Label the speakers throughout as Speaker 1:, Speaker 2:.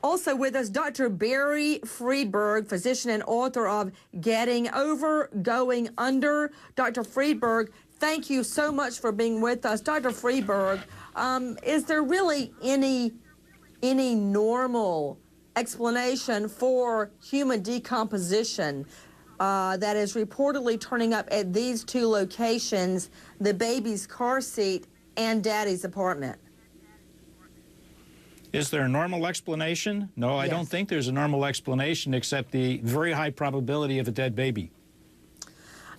Speaker 1: Also with us, Dr. Barry Friedberg, physician and author of Getting Over, Going Under. Dr. Friedberg, thank you so much for being with us. Dr. Friedberg, is there really any normal explanation for human decomposition that is reportedly turning up at these two locations, the baby's car seat and daddy's apartment?
Speaker 2: Is there a normal explanation? No, I don't think there's a normal explanation except the very high probability of a dead baby.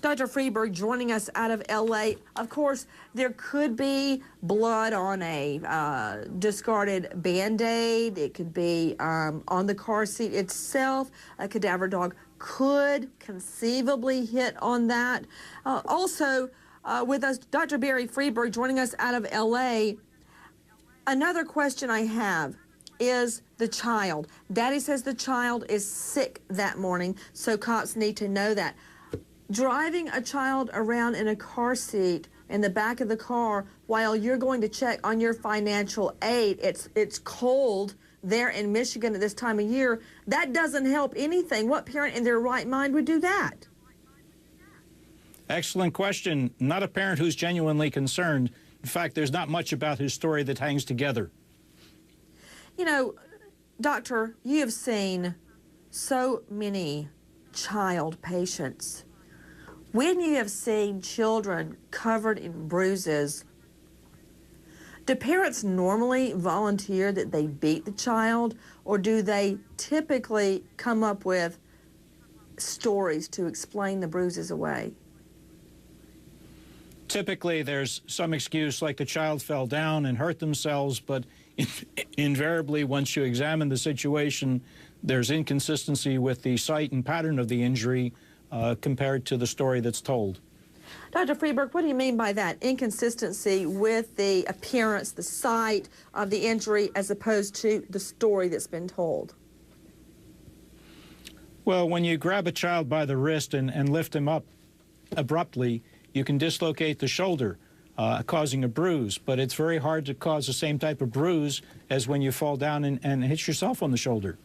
Speaker 1: Dr. Friedberg joining us out of L.A. Of course, there could be blood on a discarded Band-Aid. It could be on the car seat itself. A cadaver dog could conceivably hit on that. Also, with us, Dr. Barry Friedberg joining us out of L.A. Another question I have is the child. Daddy says the child is sick that morning, so cops need to know that. Driving a child around in a car seat in the back of the car while you're going to check on your financial aid, it's cold there in Michigan at this time of year, that doesn't help anything. What parent in their right mind would do that?
Speaker 2: Excellent question. Not a parent who's genuinely concerned. In fact, there's not much about his story that hangs together.
Speaker 1: You know, doctor, you have seen so many child patients. When you have seen children covered in bruises, do parents normally volunteer that they beat the child, or do they typically come up with stories to explain the bruises away?
Speaker 2: Typically, there's some excuse like the child fell down and hurt themselves, but invariably, once you examine the situation, there's inconsistency with the site and pattern of the injury compared to the story that's told.
Speaker 1: Dr. Friedberg, what do you mean by that? Inconsistency with the appearance, the site of the injury, as opposed to the story that's been told?
Speaker 2: Well, when you grab a child by the wrist and lift him up abruptly, you can dislocate the shoulder, causing a bruise, but it's very hard to cause the same type of bruise as when you fall down and hit yourself on the shoulder.